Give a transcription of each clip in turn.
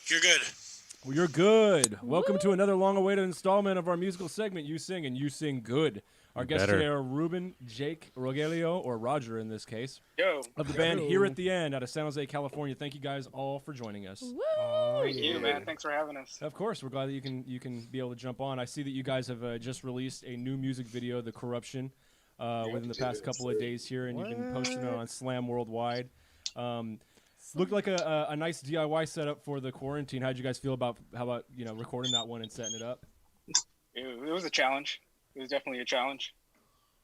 You're good. Well, you're good. Welcome to another long-awaited installment of our musical segment, You Sing and You Sing Good. Our guests today are Ruben, Jake, Rogelio, or Roger in this case, of the band Here at the End out of San Jose, California. Thank you guys all for joining us. Thank you, man. Thanks for having us. Of course, we're glad that you can be able to jump on. I see that you guys have just released a new music video, The Corruption, within the past couple of days here, and you've been posting it on Slam Worldwide. Looked like a nice DIY setup for the quarantine. How'd you guys feel about recording that one and setting it up? It was a challenge. It was definitely a challenge.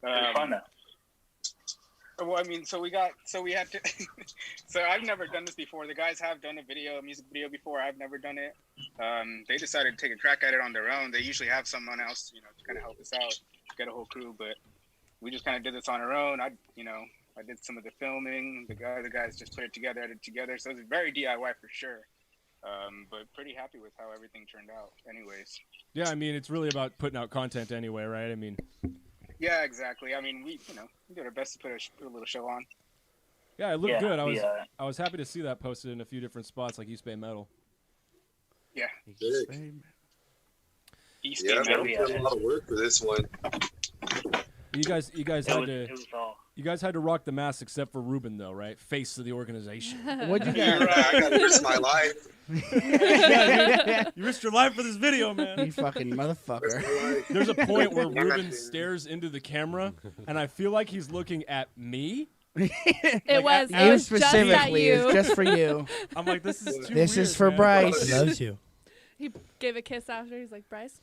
It was fun though. Well, I mean, so we had to. So I've never done this before. The guys have done a music video before. I've never done it. They decided to take a crack at it on their own. They usually have someone else, to kind of help us out, get a whole crew. But we just kind of did this on our own. I did some of the filming. The guys just put it together, edited together. So it was very DIY for sure. But pretty happy with how everything turned out anyways. Yeah, I mean, it's really about putting out content anyway, right? I mean. Yeah, exactly. I mean, we did our best to put a little show on. Yeah, it looked good. I was happy to see that posted in a few different spots like East Bay Metal. Yeah. East Bay Metal. We put a lot of work for this one. You guys had to rock the mask except for Ruben though, right? Face of the organization. What'd you Yeah, right. I got to risk my life. You risked your life for this video, man. You fucking motherfucker. There's a point where Ruben stares into the camera, and I feel like he's looking at me. It was specifically. It's just for you. I'm like, this is too This weird, is for man. Bryce. He loves you. He gave a kiss after. He's like, Bryce.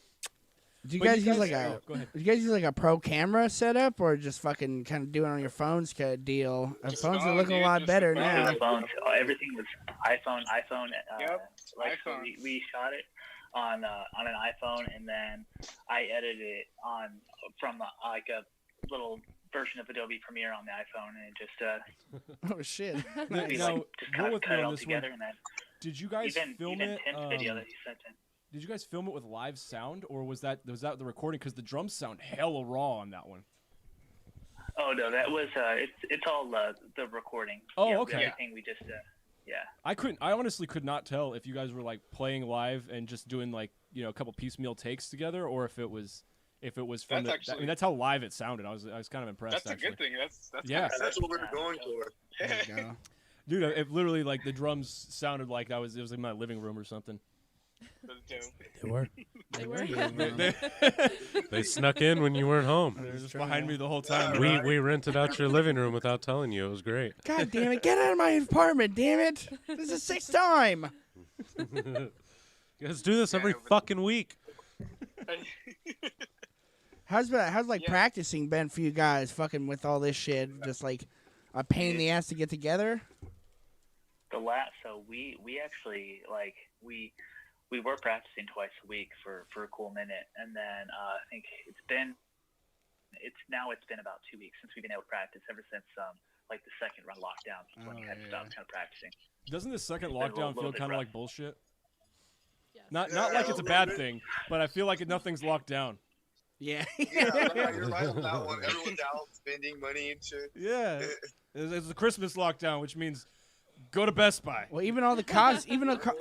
Do you guys use like go ahead. Do you guys use like a pro camera setup or just fucking kind of do it on your phones kind of deal? Our phones are looking a lot better now. Phones. Everything was iPhone. Yep. iPhone. We shot it on an iPhone, and then I edited it from a little version of Adobe Premiere on the iPhone, and it just Oh shit. we Now, just kind roll of with cut me it on all this together, one. and then Did you guys film even it? Tim's video that he sent in. Did you guys film it with live sound, or was that the recording? Because the drums sound hella raw on that one. Oh no, that was it's all the recording. Oh, yeah, okay. Everything we just I honestly could not tell if you guys were like playing live and just doing like a couple piecemeal takes together, or if it was from that's how live it sounded. I was kind of impressed. That's a good thing. That's yeah. That's what we're going for. There you go. Dude, it literally like the drums sounded like it was in my living room or something. They were. They were. They snuck in when you weren't home. They were just behind me the whole time. We rented out your living room without telling you. It was great. God damn it! Get out of my apartment! Damn it! This is the 6th time. You guys do this every fucking week. How's practicing been for you guys? Fucking with all this shit, just like a pain in the ass to get together. So we actually we were practicing twice a week for a cool minute, and then I think it's been about 2 weeks since we've been able to practice ever since like the second round lockdown when we had stopped kind of practicing. Doesn't the second lockdown feel kind of like bullshit? Yes. Not like it's a bad thing, but I feel like nothing's locked down. Yeah. You're right on that one. Everyone's out spending money and shit. Yeah, it's the Christmas lockdown, which means go to Best Buy. Well, even all the cops,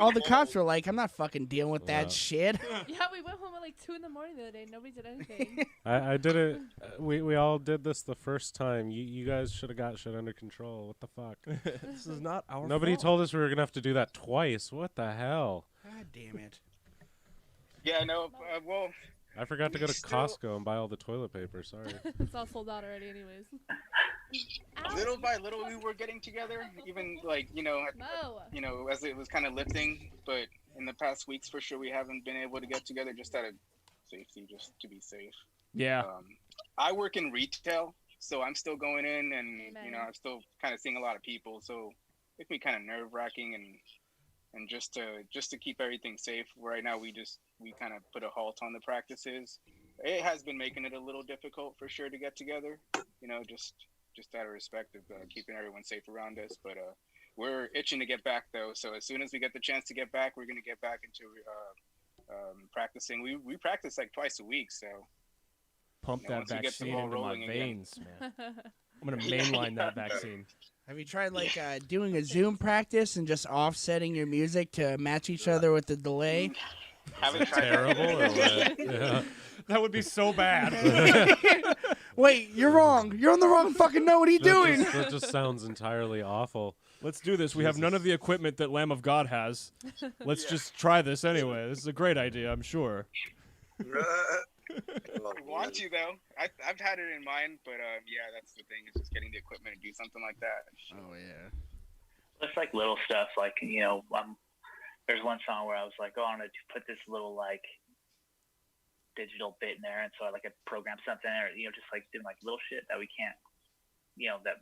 all the cops were like, "I'm not fucking dealing with that shit." Yeah, we went home at like 2 a.m. the other day. Nobody did anything. I did it. We all did this the first time. You guys should have got shit under control. What the fuck? This is not our Nobody fault. told us we were going to have to do that twice. What the hell? God damn it. Yeah, no. Well, I forgot to go to Costco and buy all the toilet paper. Sorry. It's all sold out already, anyways. little by little, we were getting together. Even like as it was kind of lifting. But in the past weeks, for sure, we haven't been able to get together just out of safety, just to be safe. Yeah. I work in retail, so I'm still going in, and I'm still kind of seeing a lot of people. So it can be kind of nerve-wracking, and just to keep everything safe. Right now, we kind of put a halt on the practices. It has been making it a little difficult for sure to get together. Just out of respect of keeping everyone safe around us. But we're itching to get back though. So as soon as we get the chance to get back, we're gonna get back into practicing. We practice like twice a week. So Pump that vaccine into my veins, man. I'm gonna mainline that vaccine. Have you tried like doing a Zoom practice and just offsetting your music to match each other with the delay? Haven't tried Terrible or what? Yeah. That would be so bad. Wait, you're wrong. You're on the wrong fucking note. What are you doing? That just sounds entirely awful. Let's do this. We have none of the equipment that Lamb of God has. Let's just try this anyway. This is a great idea, I'm sure. Oh, I want to though. I've had it in mind, but yeah, that's the thing. Is just getting the equipment to do something like that. Oh yeah. It's like little stuff, like there's one song where I was like, oh, I'm gonna put this little like digital bit in there, and so I program something, or just like doing like little shit that we can't, that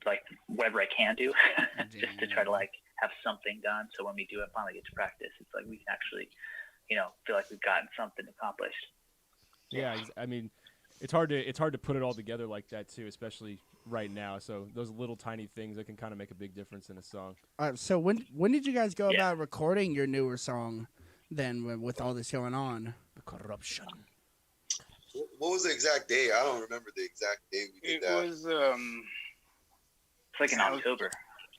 like whatever I can do, just to try to like have something done. So when we do it, finally get to practice, it's like we can actually, feel like we've gotten something accomplished. Yeah, I mean, it's hard to put it all together like that too, especially right now. So those little tiny things that can kind of make a big difference in a song. So when did you guys go about recording your newer song? Then with all this going on, The corruption. What was the exact day? I don't remember the exact day we did that. It was It's like in October.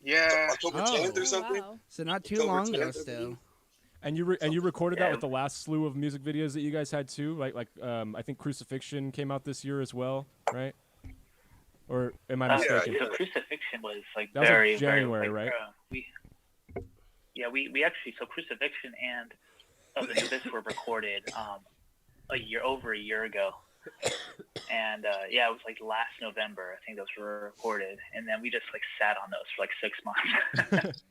yeah. October 10th or something. Wow. so not too October long ago 10th, still. And you recorded that Yeah. with the last slew of music videos that you guys had too, like I think Crucifixion came out this year as well, right? Or am I mistaken? So Crucifixion was like That was very, like January, very, right? We actually, so Crucifixion and Of the Nubis were recorded over a year ago. And it was like last November, I think those were recorded. And then we just like sat on those for like 6 months.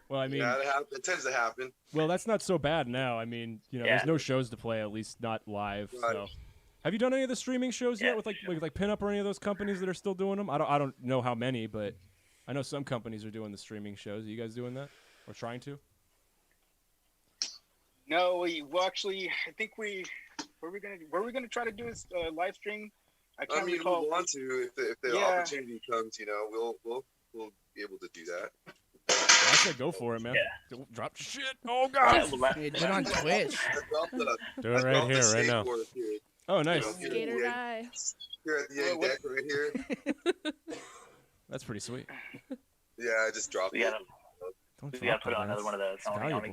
Well, I mean, Yeah, it tends to happen. well, that's not so bad now. I mean, Yeah. there's no shows to play, at least not live. Right. So, have you done any of the streaming shows Yeah, yet with like Pinup or any of those companies that are still doing them? I don't know how many, but I know some companies are doing the streaming shows. Are you guys doing that or trying to? No, well, actually, I think were we gonna try to do a live stream? I can't I mean, recall. we want to if the Yeah. opportunity comes, we'll be able to do that. I said go for it, man. Yeah. Don't drop shit. Oh god. Hey, do it on Twitch. I dropped the- Do I it right dropped the here, right now. skateboard Here, Oh, nice. you know, Skater guy. here at the end deck right here. That's pretty sweet. Yeah, I just dropped We it. gotta, Don't we drop gotta put that, on another man. one of those. It's I want valuable. to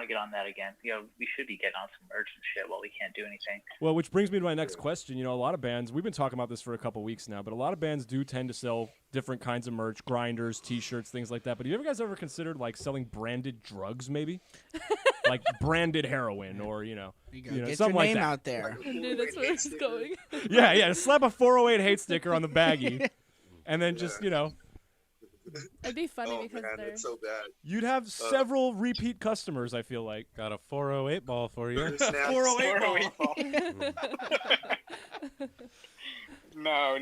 get on that again. We should be getting on some merch and shit while we can't do anything. Well, which brings me to my next question. A lot of bands, we've been talking about this for a couple weeks now, but a lot of bands do tend to sell different kinds of merch, grinders, T-shirts, things like that. But have you guys ever considered like selling branded drugs, maybe? Like branded heroin, or You go. Get your something like name that. out there. Dude, that's where it's going. Yeah. Slap a 408 hate sticker on the baggie, and then just It'd be funny Oh because man, they're. it's so bad. you'd have several repeat customers. I feel like. Got a 408 ball for you. Snaps. 408 ball. No,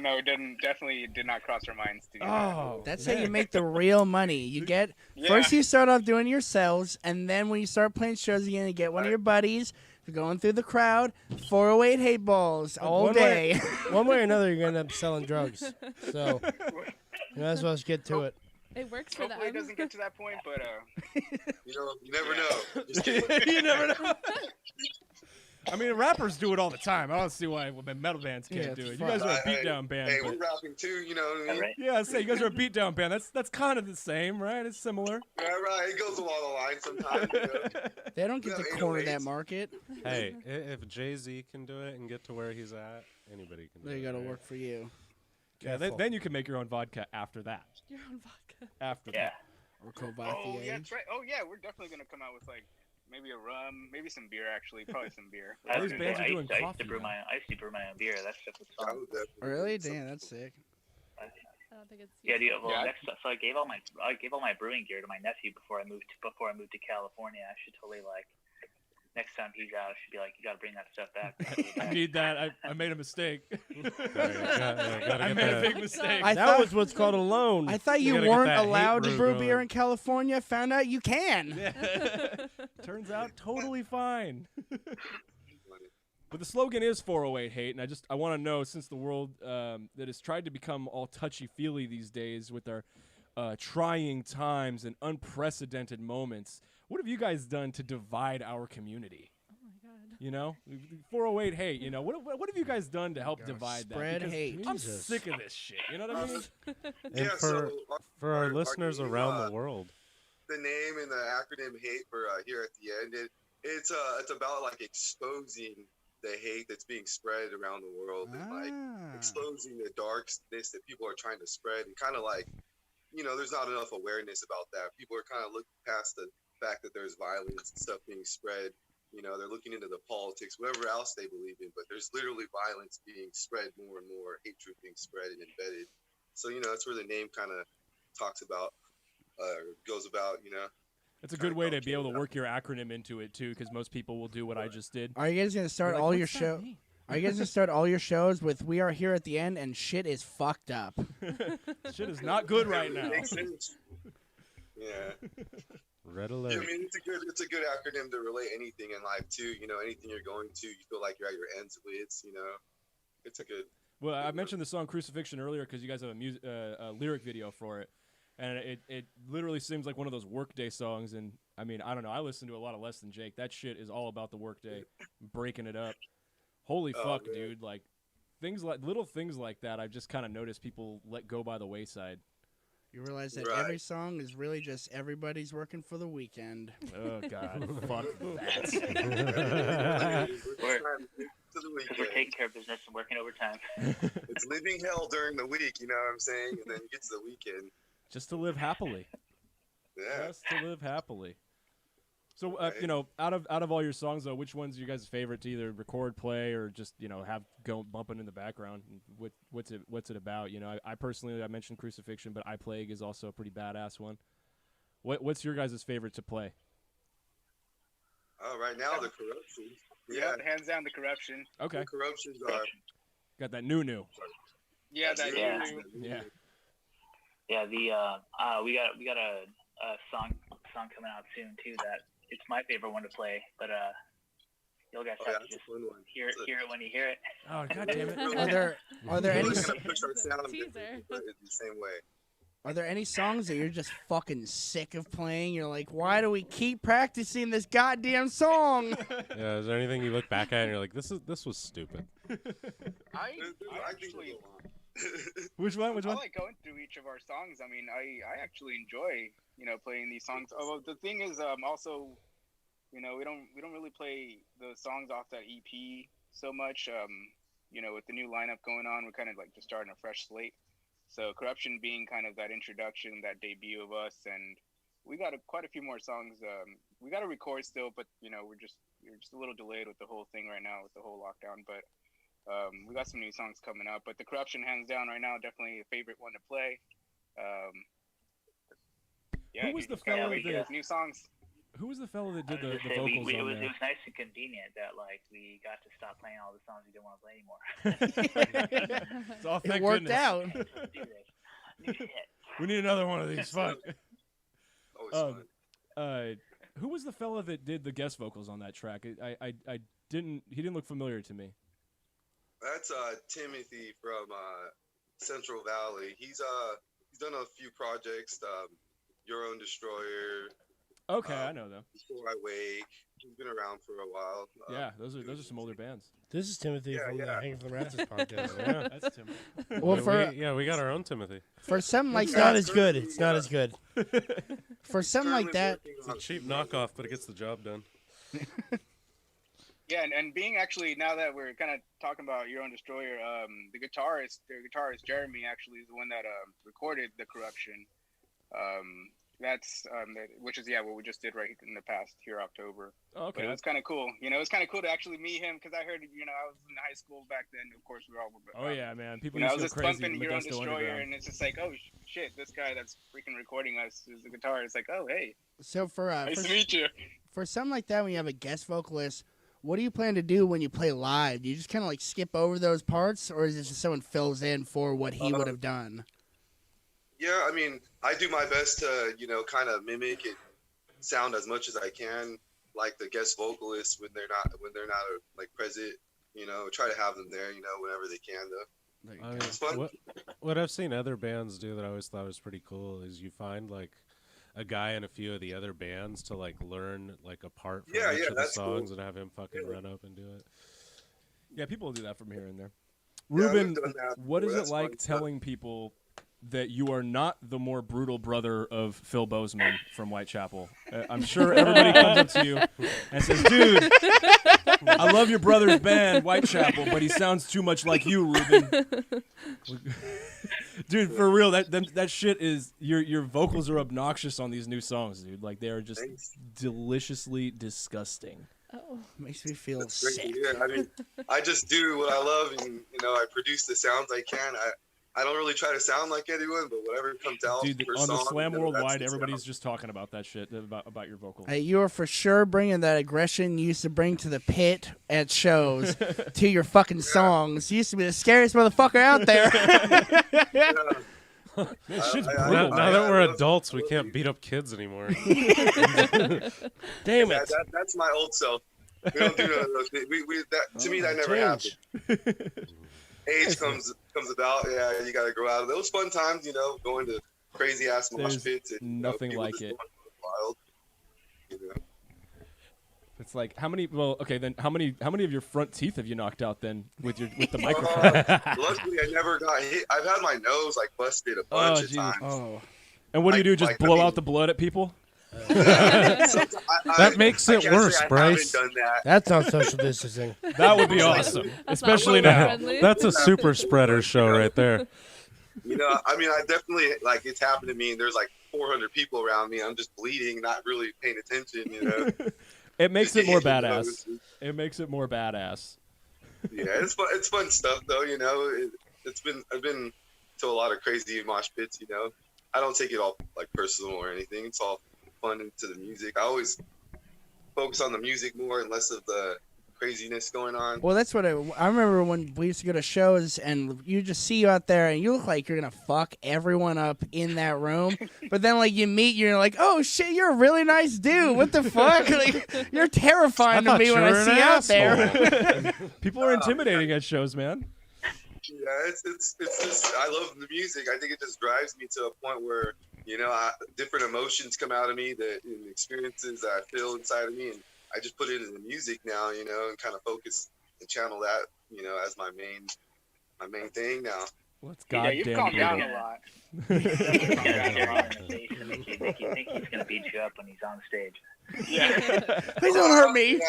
definitely did not cross our minds to do that. Oh, That's how you make the real money. You get Yeah. first you start off doing yourselves, and then when you start playing shows again, you get one of your buddies going through the crowd. 408 hate balls all one day. One way or another, you're gonna end up selling drugs. So you might as well just get to it. It works for Hopefully, it them. doesn't get to that point, but You never know. Just kidding. you never know. I mean, rappers do it all the time. I don't see why metal bands can't Yeah, do it. You fuck. guys are a beatdown band. Hey, but- we're rapping too. You know what I mean? Right? yeah, I say you guys are a beatdown band. That's kind of the same, right? It's similar. Right. It goes along the line sometimes. They don't get Yeah, to corner 808s. that market. Hey, if Jay-Z can do it and get to where he's at, anybody can do They it. gotta right? work for you. Yeah, then you can make your own vodka after that. Your own vodka. After Yeah. Or oh Kovacier. yeah, that's right. Oh yeah, we're definitely gonna come out with like maybe a rum, maybe some beer. Actually, probably some beer. All these bands are I doing used to coffee brew now. I used to brew my own beer. That stuff was That fun. would definitely Really? be something. Damn, that's sick. I don't think it's. Yeah, dude. Well, Yeah. so I gave all my brewing gear to my nephew before I moved to California. I should totally next time he's out, I should be like, you gotta bring that stuff back. I need that. I made a mistake. Gotta I get made a that. big mistake. I That thought- was what's called a loan. I thought You you gotta get weren't that hate allowed to brew brew beer going. in California. Found out you can. Turns out totally fine. But the slogan is 408 hate, and I want to know, since the world that has tried to become all touchy-feely these days with our trying times and unprecedented moments, what have you guys done to divide our community? Oh my god. You know, 408 hate. You know, what have you guys done to help divide that? Spread Because hate. I'm Jesus. sick of this shit. You know what I mean? And Yeah, for so for our our listeners name, around the world, the name and the acronym hate for here at the end, it's about like exposing the hate that's being spread around the world and like exposing the darkness that people are trying to spread and kind of like, you know, there's not enough awareness about that. People are kind of looking past the fact that there's violence and stuff being spread. You know, they're looking into the politics, whatever else they believe in, but there's literally violence being spread more and more, hatred being spread and embedded. So, you know, that's where the name kind of talks about, goes about, you know. It's a good way to be able to work your acronym into it too, because most people will do what I just did. Are you guys gonna start They're like, all your "What's that show? mean?" Are you guys gonna start all your shows with "We are here at the end" and shit is fucked up? Shit is not good right now. Makes sense. Yeah. red Yeah, alert. I mean, it's a good acronym to relate anything in life too. You know, anything you're going to, you feel like you're at your ends with. You know, it's a good. Well, I mentioned the song "Crucifixion" earlier because you guys have a lyric video for it, and it literally seems like one of those workday songs. And I mean, I don't know. I listen to a lot of Less Than Jake. That shit is all about the workday, breaking it up. Holy fuck, man. dude! Like little things like that. I've just kind of noticed people let go by the wayside. You realize that Right. every song is really just everybody's working for the weekend. Oh God, fuck that. We're trying to get to the Because we're weekend. taking care of business and working overtime. It's living hell during the week. You know what I'm saying? And then you get to the weekend. Just to live happily. Yeah. Just to live happily. So, Right. you know, out of all your songs, though, which one's your guys' favorite to either record, play, or just, you know, have go bumping in the background? And what's it about? You know, I personally, I mentioned Crucifixion, but I Plague is also a pretty badass one. What's your guys' favorite to play? Oh, right now the corruption. Yeah, Yeah. hands down the corruption. Okay, The corruptions are. got that new. Yeah, that Yeah. new. Yeah. Yeah, we got a song coming out soon too. That it's my favorite one to play, but you'll guys Oh, have yeah, to that's a just fun one. hear it when you hear it. Oh God damn it! Are there any We're gonna push our sound Teaser. different, but it's the same way. are there any songs that you're just fucking sick of playing? You're like, why do we keep practicing this goddamn song? Yeah, is there anything you look back at and you're like, this was stupid? I think actually we'll go on. Which one? I like going through each of our songs. I mean, I actually enjoy, you know, playing these songs. Although the thing is, also, you know, we don't really play the songs off that EP so much. You know, with the new lineup going on, we're kind of like just starting a fresh slate. So Corruption being kind of that introduction, that debut of us, and we got quite a few more songs. We got to record still, but you know, we're just a little delayed with the whole thing right now with the whole lockdown. But we got some new songs coming up. But the Corruption, hands down, right now, definitely a favorite one to play. Yeah, Who was the just gotta fella wait for that- those new songs? Who was the fellow that did I was the gonna say, vocals it on was there? nice and convenient that like we got to stop playing all the songs we didn't want to play anymore. It's all It thank worked goodness. out. Do this. New shit. We need another one of these. Fuck. Always fun. Who was the fella that did the guest vocals on that track? I didn't. He didn't look familiar to me. That's Timothy from Central Valley. He's done a few projects. Your Own Destroyer. Okay, I know them. Before I Wake. He's been around for a while. Yeah, those are some older bands. This is Timothy Yeah, from the yeah. Hanging from the Rafters podcast. Yeah. That's Tim. Well, for we got our own Timothy. for something like It's not that, as good. It's not as good. for something like that, It's a cheap knockoff, but it gets the job done. Yeah, and being actually, now that we're kind of talking about Your Own Destroyer, the guitarist Jeremy actually is the one that recorded the Corruption. That's which is what we just did right in the past here October. Oh, But okay. it's kind of cool. You know, it's kind of cool to actually meet him because I heard, you know, I was in high school back then. Of course, we were all. Oh yeah, man. People You know, I used was to just go crazy bumping in Your Own Modesto Destroyer, Underground. and it's just like, oh shit, this guy that's freaking recording us is the guitarist. It's like, oh hey, so for nice to meet you. for something like that, when you have a guest vocalist, what do you plan to do when you play live? Do you just kind of like skip over those parts, or is it just someone fills in for what he would have done? Yeah, I mean, I do my best to, you know, kind of mimic and sound as much as I can, like the guest vocalists when they're not like present. You know, try to have them there, you know, whenever they can. Though There you I go. mean, it's fun. what I've seen other bands do that I always thought was pretty cool is you find like a guy in a few of the other bands to like learn like a part from Yeah, each yeah, of the that's cool. songs and have him fucking run up and do it. Yeah, people do that from here and there. Yeah, we've Ruben, done that what is before. it That's like fun stuff. telling people that you are not the more brutal brother of Phil Bozeman from Whitechapel? I'm sure everybody comes up to you and says, dude, I love your brother's band, Whitechapel, but he sounds too much like you, Ruben. Dude, for real, that shit is, your vocals are obnoxious on these new songs, dude. Like, they are just deliciously disgusting. Oh. Makes me feel That's great sick. to hear. I mean, I just do what I love, and I produce the sounds I can. I don't really try to sound like anyone, but whatever comes out Dude, per on the song, Slam that's Worldwide, the everybody's sound. just talking about that shit, about your vocals. Hey, you are for sure bringing that aggression you used to bring to the pit at shows to your fucking songs. You used to be the scariest motherfucker out there. Man, shit's I- brutal. Now that we're love- adults, I we love can't you. beat up kids anymore. Damn it. That's my old self. We don't do none of those things. To me, that never Change. happened. Age comes about. Yeah, you got to grow out of those fun times. Going to crazy ass mosh There's pits and nothing people like just it. going wild. You know. It's like, how many of your front teeth have you knocked out then with the microphone? Luckily, I never got hit. I've had my nose like busted a bunch of Jesus. times. Oh, And what do you do? Just blow out the. the blood at people? That makes it worse, Bryce. I haven't done that. That's not social distancing. That would be awesome, especially not now. friendly. That's a super spreader show right there. I mean, I definitely it's happened to me, and there's like 400 people around me. I'm just bleeding, not really paying attention. It makes Just it more hitting badass. those. It makes it more badass. Yeah, it's fun. It's fun stuff, though. I've been to a lot of crazy mosh pits. I don't take it all like personal or anything. It's all fun into the music. I always focus on the music more and less of the craziness going on. well, that's what I remember when we used to go to shows and you just see you out there and you look like you're gonna fuck everyone up in that room, but then like you meet you and you're like, oh shit, you're a really nice dude. What the fuck? Like, you're terrifying to me when I see you out there. People are intimidating at shows, man. Yeah, it's just I love the music. I think it just drives me to a point where different emotions come out of me and experiences that I feel inside of me, and I just put it in the music now, and kind of focus and channel that, as my main thing now. Let's Yeah, you've goddamn calmed down brutal. a lot. He's gonna stare you in the face to make you think he's gonna beat you up when he's on stage. Please don't hurt me.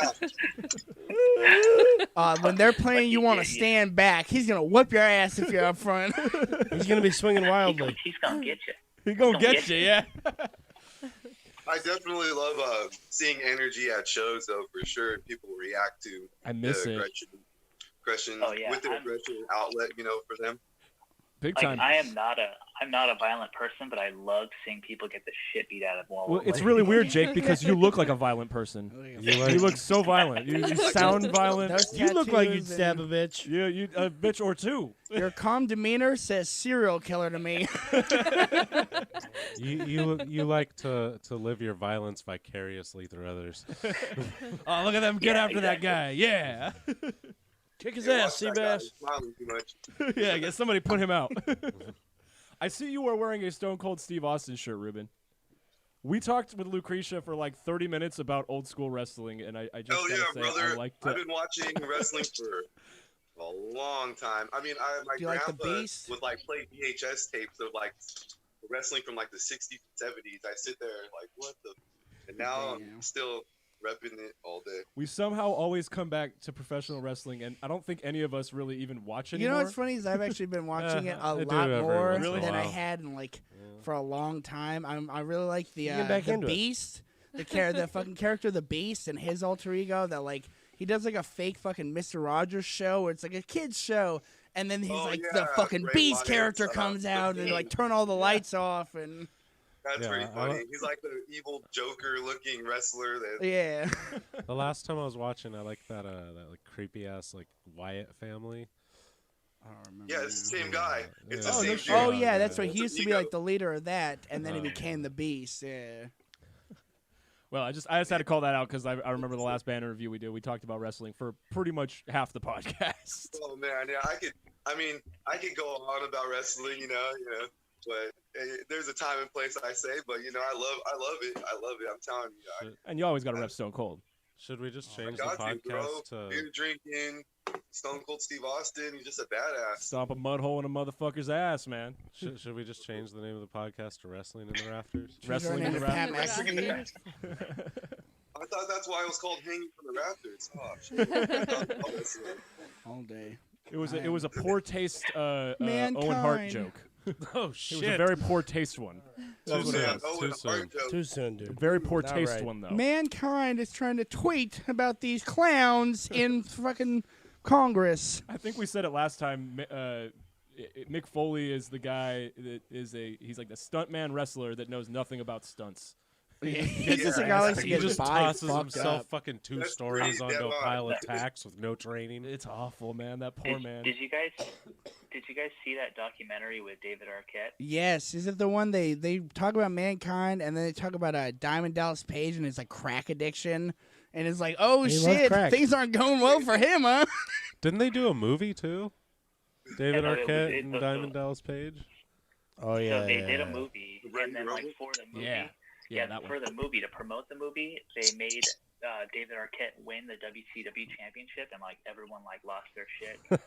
Yeah. When they're playing, you want to stand back. He's gonna whip your ass if you're up front. He's going to be swinging wildly. He's gonna get you. He gonna Don't get get you, you. yeah. I definitely love seeing energy at shows, though, for sure. And people react to I miss the it. aggression Oh, yeah, with the aggression outlet, for them. Big Like, time. I'm not a violent person, but I love seeing people get the shit beat out of them. Well, it's really weird, Jake, because you look like a violent person. You look so violent. You sound violent. Those You look like you'd tattoos stab a and bitch. Yeah, you a bitch or two. Your calm demeanor says serial killer to me. You like to live your violence vicariously through others. Oh, look at them get Yeah, after that guy. Yeah. Kick his Yeah, ass, watch that guy Seabass. smiling too much. Yeah, I guess somebody put him out. I see you are wearing a Stone Cold Steve Austin shirt, Ruben. We talked with Lucretia for like 30 minutes about old school wrestling, and I just Oh gotta yeah, say, brother! I like I've to. been watching wrestling for a long time. I mean, my Do you like the grandpa Beast? would play VHS tapes of wrestling from the 60s, 70s. I sit there like, what the? And now Damn. I'm still repping it all day. We somehow always come back to professional wrestling, and I don't think any of us really even watch You anymore. know what's funny is I've actually been watching it I a do lot every more once in a than I while. had in for a long time. I really like the Get back into it. Beast, the fucking character, the Beast, and his alter ego. That he does a fake fucking Mr. Rogers show where it's like a kids show, and then he's the yeah, fucking Bray Beast Wyatt, character comes the out and Fiend. turn all the lights off and That's Yeah, pretty I funny. like- He's like the evil Joker-looking wrestler. That yeah. The last time I was watching, I liked that creepy ass Wyatt family. I don't remember yeah, it's the now. same guy. It's Yeah. the Oh, no same shit. dude. Oh yeah, that's right. It's He a used to be ego. the leader of that, and then he Oh, became yeah. the Beast. Yeah. Well, I just had to call that out because I remember the last band interview we did. We talked about wrestling for pretty much half the podcast. Oh man, yeah, I could go on about wrestling, but there's a time and place, I say. But you know, I love it. I'm telling you. And you always got to rep Stone Cold. Should we just change the got you, bro. podcast to Beer drinking, Stone Cold Steve Austin. He's just a badass. Stomp a mud hole in a motherfucker's ass, man. should we just change the name of the podcast to Wrestling in the Rafters? Wrestling in the Rafters. I thought that's why it was called Hanging from the Rafters. Oh, shit. All day. It was a poor taste Owen Hart Mankind. joke. Oh It shit! was a very poor taste one. Too soon. Owen Too Hart soon. joke. Too soon, dude. Very poor Not taste right. one though. Mankind is trying to tweet about these clowns in fucking Congress. I think we said it last time. Mick Foley is the guy that he's like the stuntman wrestler that knows nothing about stunts. It's just like Alex He gets just by tosses fucked himself up. fucking two That's stories pretty onto a dead pile on. of tacks with no training. It's awful, man. That poor man. Did you guys see that documentary with David Arquette? Yes, is it the one they talk about Mankind and then they talk about Diamond Dallas Page and his like crack addiction and it's like, oh He loves shit, crack. things aren't going well for him, huh? Didn't they do a movie too? David Yeah, no, Arquette it and was- Diamond Dallas Page. Oh yeah. So they yeah, did a yeah. movie, Right, and then like Rumble? for the movie, Yeah, that for one. the movie to promote the movie, they made David Arquette win the WCW championship, and like everyone like lost their shit. And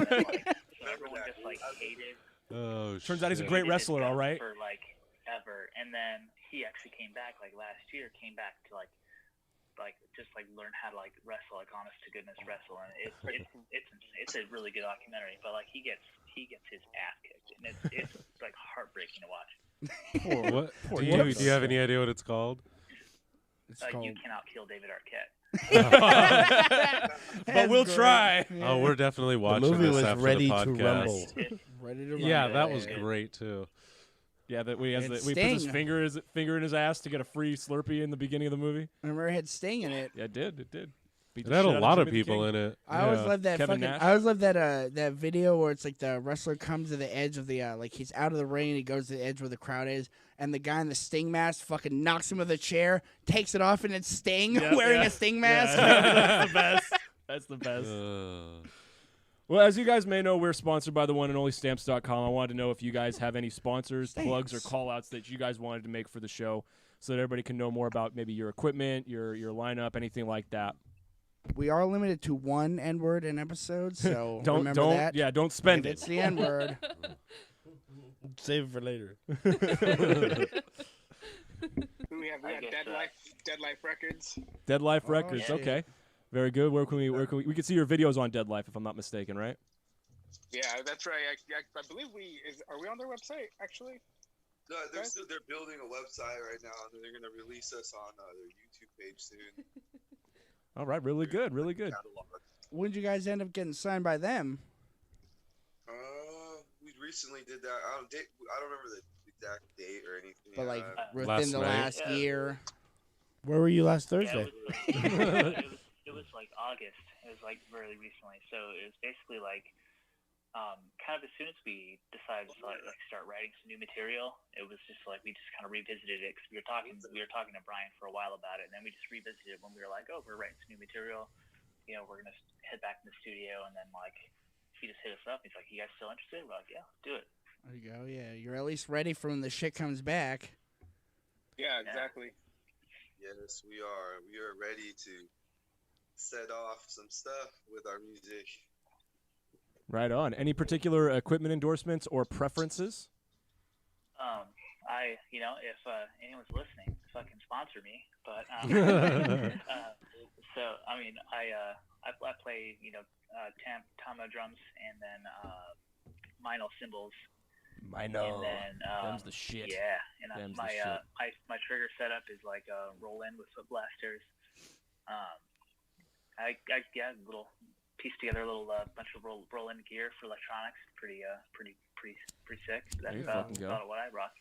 then, like, so everyone just like hated. Oh, Turns out he's a shit. great hated his wrestler, all guts right. For like ever, and then he actually came back like last year. Came back to like just like learn how to like wrestle, like honest to goodness wrestle, and it's a really good documentary. But like he gets his ass kicked, and it's like heartbreaking to watch. What? Poor Do David you have Arquette. any idea what it's called? It's You cannot kill David Arquette. But we'll try. Oh, we're definitely The watching movie this was after ready the to podcast. rumble. Ready to Yeah, rumble. that was great too. Yeah, that we And put his Sting. finger in his ass to get a free Slurpee in the beginning of the movie. Remember it had Sting in it. Yeah, it did. It did. Beat It the had shit a out lot of Jimmy the people King. in it. I always Yeah. love that Kevin fucking. Nash? I always love that video where it's like the wrestler comes to the edge of the like he's out of the ring and he goes to the edge where the crowd is and the guy in the Sting mask fucking knocks him with a chair, takes it off and it's Sting Yeah, wearing yeah. a Sting mask. Yeah, that's the best. That's the best. Uh, Well, as you guys may know, we're sponsored by the one and only Stamps.com. I wanted to know if you guys have any sponsors, plugs, or Stamps. call-outs that you guys wanted to make for the show so that everybody can know more about maybe your equipment, your lineup, anything like that. We are limited to one N-word an episode, so Don't remember that. Yeah, don't spend If it. it's the N-word. Save it for later. Who we have? We I have guess, Dead Life Records. Dead Life Oh, Records. shit. Okay. Very good. Where can we can see your videos on Dead Life if I'm not mistaken, right? Yeah, that's right. I believe are we on their website actually? No, they're building a website right now, and they're gonna release us on their YouTube page soon. All right, really good, really good. Catalog. When did you guys end up getting signed by them? We recently did that. I don't remember the exact date or anything. But like within Last the night. last Yeah. year. Where were you last Yeah, Thursday? it was like August. It was like really recently. So it was basically like kind of as soon as we decided to like start writing some new material, it was just like we just kind of revisited it because we were talking to Brian for a while about it, and then we just revisited it when we were like, oh, we're writing some new material. You know, we're gonna head back in the studio, and then like he just hit us up. He's like, you guys still interested? We're like, yeah, do it. There you go. Yeah, you're at least ready for when the shit comes back. Yeah, exactly. Yes, we are. We are ready to set off some stuff with our music. Right on. Any particular equipment endorsements or preferences? If anyone's listening, fucking sponsor me. But so I mean, I play tama drums and then Minor cymbals. I know. And then Them's the shit. Yeah, and Them's the my shit. my trigger setup is like a roll in with foot blasters. I piece together a little bunch of roll in gear for electronics. Pretty sick. There you That's fucking go. about what I rock.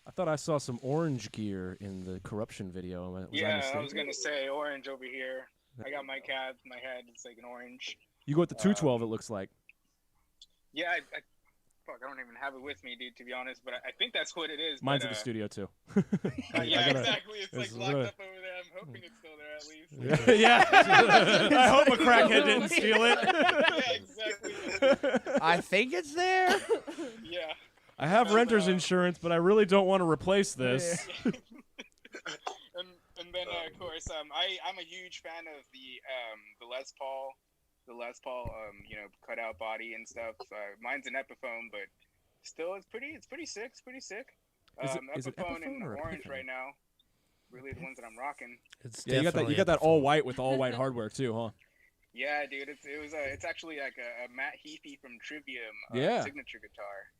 I thought I saw some orange gear in the Corruption video. Was I Yeah, I mistaken? was gonna say orange over here. I got my cap, my head. It's like an orange. You go with the 212. It looks like. Yeah, I don't even have it with me, dude. To be honest, but I think that's what it is. Mine's but, in the studio too. Yeah, gotta- exactly. It's like it's locked really- up over there. I'm hoping it's still there at least. Yeah. I hope a crackhead didn't steal it. Yeah, exactly. I think it's there. Yeah. I have renter's insurance, but I really don't want to replace this. and then of course, I'm a huge fan of the Les Paul, cutout body and stuff. Mine's an Epiphone, but still, it's pretty sick. It's pretty sick. Is it Epiphone Epiphone in or orange Epiphone? right now. Really, the ones that I'm rocking. It's Yeah, you got that all white with all white hardware too, huh? Yeah, dude, it's actually like a Matt Heafy from Trivium signature guitar.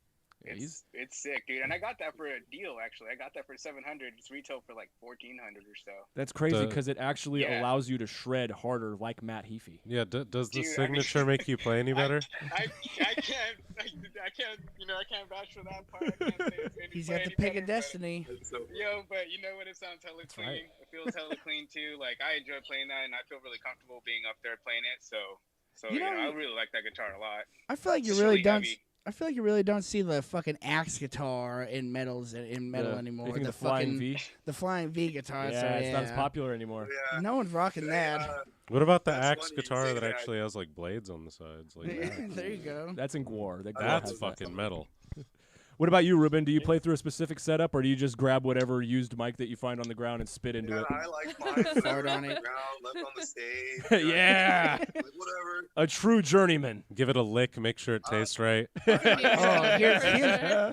Yeah, It's sick, dude, and I got that for a deal. Actually, I got that for $700. It's retail for like $1,400 or so. That's crazy because it actually allows you to shred harder, like Matt Heafy. Yeah, does the signature make you play any better? I can't vouch for that part. I can't say He's got the pick of destiny. But you know what? It sounds hella clean. Right. It feels hella clean too. Like I enjoy playing that, and I feel really comfortable being up there playing it. So I really like that guitar a lot. I feel like you really don't. I feel like you really don't see the fucking axe guitar in metal anymore. You think the Flying V? The Flying V guitar. Yeah, it's not as popular anymore. Yeah. No one's rocking that. What about the That's axe funny you guitar say that that. actually has like blades on the sides? Like that? There you go. That's in Gwar. That's fucking metal. What about you, Ruben? Do you play through a specific setup, or do you just grab whatever used mic that you find on the ground and spit into it? I like mine. Fart on it. Left on the stage. Yeah. Like, whatever. A true journeyman. Give it a lick, make sure it tastes right.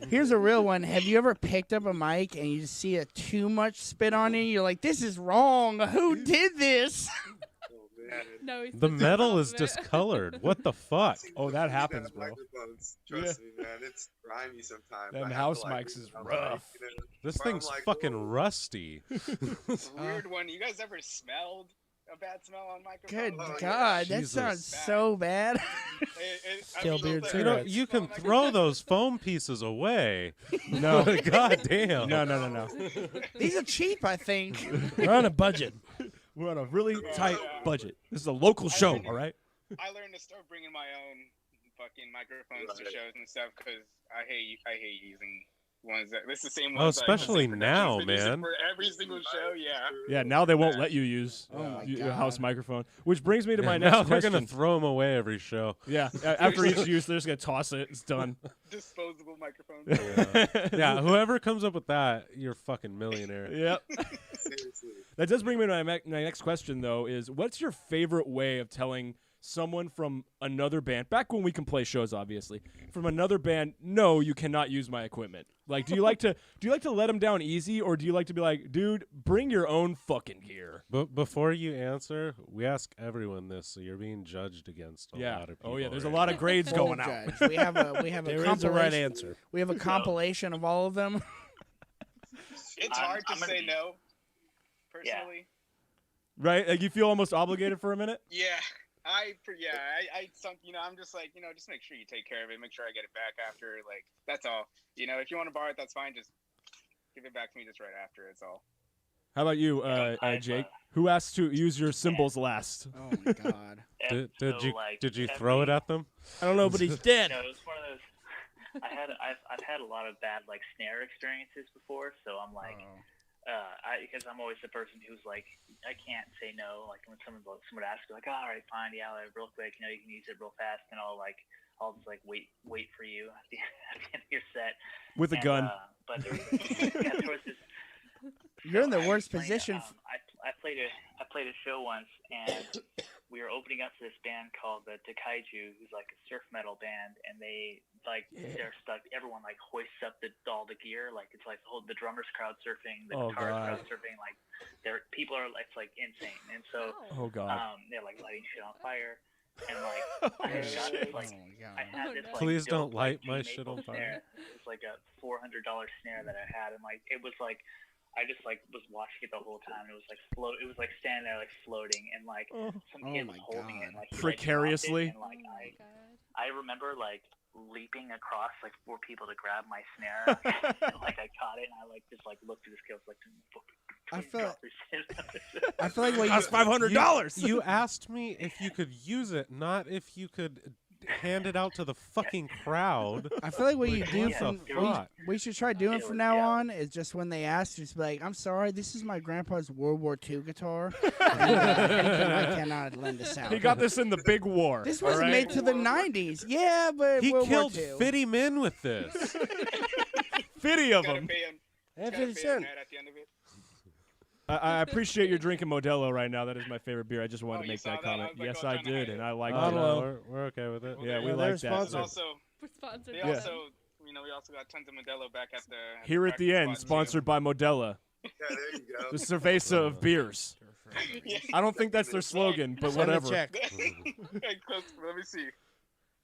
Here's a real one. Have you ever picked up a mic and you just see too much spit on it? You're like, this is wrong. Who did this? No, The metal is discolored. What the fuck? Oh, that happens, bro. Trust me, man. It's grimy sometimes. Them I have house to, like, mics is I'm rough. like, This where I'm thing's like, fucking whoa. rusty. It's a weird one. You guys ever smelled a bad smell on Good microphone? God, that Jesus. sounds so bad. Still beard You cigarettes. you can throw those foam pieces away. No. God damn. No. These are cheap, I think. We're on a budget. We're on a really tight budget. This is a local show, all right? I learned to start bringing my own fucking microphones to shows and stuff because I hate using ones that this is the same ones. especially now, man. For every single show, yeah. Yeah, now they won't let you use Oh my your God. house microphone. Which brings me to my Now next they're question. gonna throw them away every show. Yeah, after each use, they're just going to toss it. It's done. Disposable microphones. Yeah, whoever comes up with that, you're a fucking millionaire. Yep. Seriously. That does bring me to my next question, though, is what's your favorite way of telling someone from another band, back when we can play shows, obviously, from another band, no, you cannot use my equipment? Like, do you like to let them down easy, or do you like to be like, dude, bring your own fucking gear? But before you answer, we ask everyone this, so you're being judged against a lot of people. Oh, yeah, there's a right lot now. of grades Full going out. judge. We have a There is a compilation. right answer. We have a compilation of all of them. It's hard to say no, personally. Right? Like, you feel almost obligated for a minute? Yeah. I'm just like, just make sure you take care of it. Make sure I get it back after. Like, that's all. If you want to borrow it, that's fine. Just give it back to me just right after. That's all. How about you, Jake? Who asked to use your cymbals last? Oh my God. Did you throw it at them? I don't know, but he's dead. No, it was one of those. I've had a lot of bad like snare experiences before, so I'm like, because I'm always the person who's like, I can't say no. Like when someone asks, like, all right, fine, yeah, real quick, you can use it real fast, and I'll just like wait for you at the end of your set With a gun. But there was this. You're in the worst playing, position. I played a show once, and we were opening up to this band called the Kaiju, who's like a surf metal band, and they're stuck. Everyone like hoists up all the gear, like it's like the drummers crowd surfing, the guitars crowd surfing, like people are, it's like insane, and so they're like lighting shit on fire. And like I had got this Please don't dope, light G my maple shit on fire. snare. It was like a $400 snare that I had, and like it was like I just like was watching it the whole time. It was like It was like standing there like floating, and like some kid was holding it, and, like he, precariously. Like, dropped it, and, like I remember like leaping across like 4 people to grab my snare. And, like I caught it, and I like just like looked at this kid, like. I feel like what That's $500. You asked me if you could use it, not if you could hand it out to the fucking crowd. I feel like what you do what the from fuck? we should try doing from now on is just when they ask, just be like, I'm sorry, this is my grandpa's World War II guitar. And, I cannot lend this out. He got this in the big war. This wasn't made to the 90s. Yeah, but He World killed War II. 50 men with this. 50 of Gotta them. pay him. And Gotta 50 pay him Cent. that at the end of it. I appreciate your drinking Modelo right now. That is my favorite beer. I just wanted Oh, to you make saw that that? I comment. was like, Yes, oh, I trying to hide did, it. and I like Oh, that. no, we're okay with it. Yeah, we Yeah, like they're that. sponsored. Also, We're sponsored they by also, them. we also got tons of Modelo back at the Here at the end, practice spot, sponsored by Modella, Yeah, there you go. the cerveza of beers. too. Yeah. I don't think that's their slogan, but Send a whatever. check. Hey, close, let me see.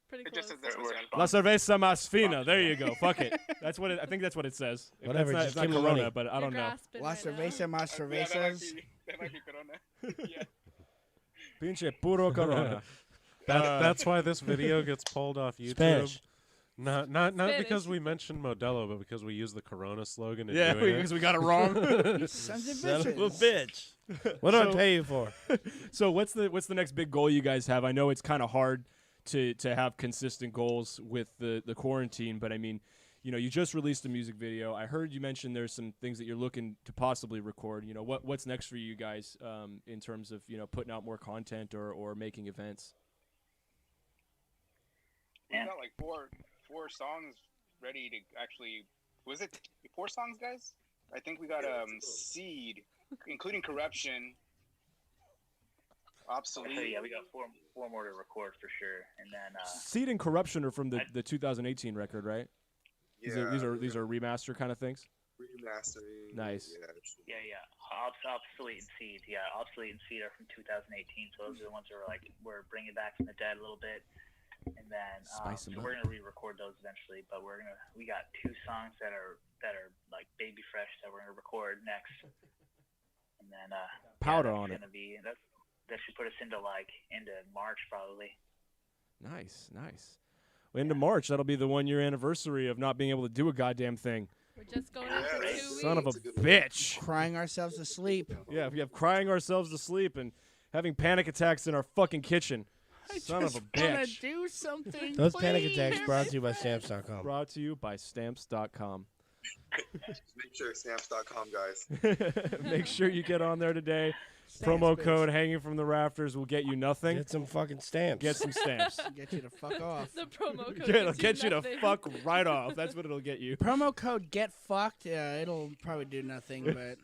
Pretty It just close. says that's what La cerveza más fina. There you go. Fuck it. That's what I think that's what it says. If Whatever, That's just not, it's give not me Corona, money. but I You're don't know. grasping La right now. cerveza más Yeah, cervezas. that might be Corona. Yeah. Pinche puro Corona. That's why this video gets pulled off YouTube. Spanish. Not Spanish. because we mentioned Modelo, but because we use the Corona slogan in Yeah, doing it. because we got it wrong. Sons of Son of a bitches. bitch. What do I So- pay you for? So what's the next big goal you guys have? I know it's kind of hard to have consistent goals with the quarantine, but I mean, you know, you just released a music video. I heard you mention there's some things that you're looking to possibly record. You know, what's next for you guys in terms of, you know, putting out more content or making events? We got like four songs ready to actually. Was it 4 songs, guys? I think we got Seed, including Corruption, So Obsolete. yeah, we got four more to record for sure, and then Seed and Corruption are from the 2018 record, right? Yeah, These are remaster kind of things. remastering. Nice. yeah, Obsolete and Seed. Yeah, Obsolete and Seed are from 2018, so those are the ones that we're bringing back from the dead a little bit. And then Spice 'em so up. we're gonna re-record those eventually, but we got 2 songs that are like baby fresh that we're gonna record next, and then Powder that's on it. gonna be that should put us into March probably. Nice. Into March, that'll be the 1-year anniversary of not being able to do a goddamn thing. We're just going in for 2 Yeah, weeks. Son of a It's a good one. bitch. Crying ourselves to sleep. Yeah, we have crying ourselves to sleep and having panic attacks in our fucking kitchen. Son of a Wanna bitch. do something. Those panic please. attacks brought to you by Stamps.com. Brought to you by Stamps.com. Make sure stamps.com, guys. Make sure you get on there today. Stamps, Promo bitch. code Hanging from the Rafters will get you nothing. Get some fucking stamps. Get some stamps. Get you to fuck off. The promo code It'll gets get you to nothing. fuck right off. That's what it'll get you. Promo code get fucked. It'll probably do nothing, but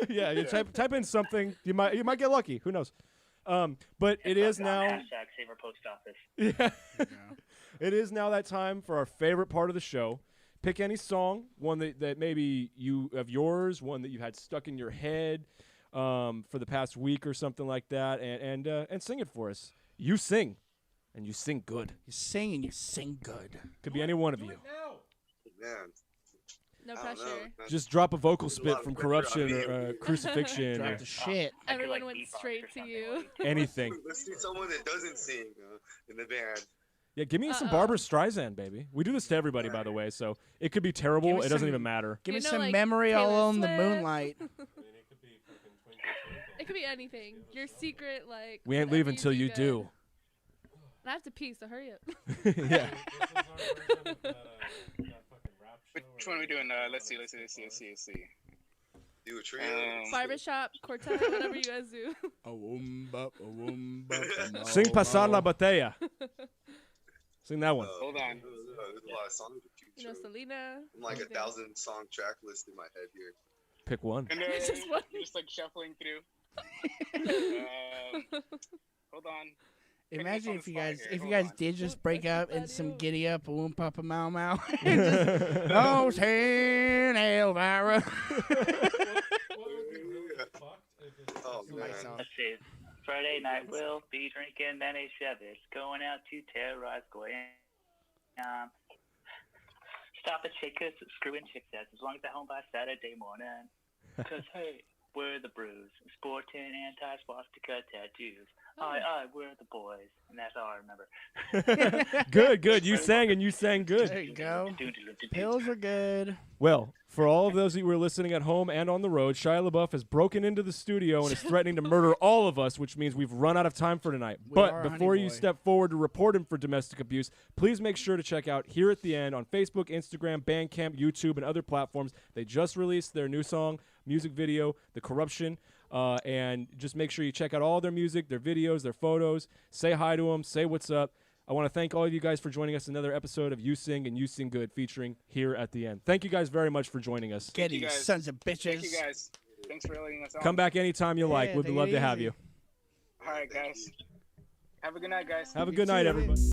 Yeah, you type in something. You might get lucky. Who knows? But it is now. Hashtag Save Our Post Office. Yeah. It is now that time for our favorite part of the show. Pick any song, one that maybe you of yours, one that you had stuck in your head for the past week or something like that, and sing it for us. You sing, and you sing good. you sing and you sing good. Could be any one of you. Man. No I don't pressure. know. Just drop a vocal There's a lot spit of from pressure Corruption on or me. Crucifixion or Drop the shit. I could, Everyone went beatbox or straight to something, you. like- anything. Let's see someone that doesn't sing in the band. Yeah, give me some Uh-oh. Barbara Streisand, baby. We do this to everybody, by the way, so it could be Give terrible. me It doesn't some- even matter. Give me You know, some like memory all Taylor on the Swift. moonlight. It could be anything. Your secret, like. We ain't whatever leaving till you good. do. And I have to pee, so hurry up. Yeah. Which one are we doing? Let's see. Do a trio. Barbershop, quartet, whatever you guys do. Sing Pasar la Batalla. Sing that one. Hold on. There's a lot of songs to choose You know, from. Selena. I'm like everything. 1,000-song track list in my head here. Pick one. And Just one. just like shuffling through. Hold on. Imagine on if the you spot guys here. if you Hold guys on. did just What break the up fuck in some you? giddy up, boom papa mau mau. Oh, Saint Elvira. Oh, man. Let's see. Friday night we'll be drinking many Chevys, going out to terrorize Guam. Stop at Shakers, screwing chicks as long as they're home by Saturday morning. Cause hey, we're the Brews, sporting anti-swastika tattoos. We're the boys, and that's all I remember. Good. You sang and you sang good. There you go. Pills are good. Well, for all of those who were listening at home and on the road, Shia LaBeouf has broken into the studio and is threatening to murder all of us, which means we've run out of time for tonight. We But are a before honey you boy. step forward to report him for domestic abuse, please make sure to check out Here at the End on Facebook, Instagram, Bandcamp, YouTube, and other platforms. They just released their new song, music video, The Corruption. And just make sure you check out all their music, their videos, their photos. Say hi to them. Say what's up. I want to thank all of you guys for joining us in another episode of You Sing and You Sing Good featuring Here at the End. Thank you guys very much for joining us. Get it, you sons of bitches. Thank you guys. Thanks for letting us on. Come back anytime you like. We'd love to have you. All right, guys. Have a good night, guys. Have a good night, everybody.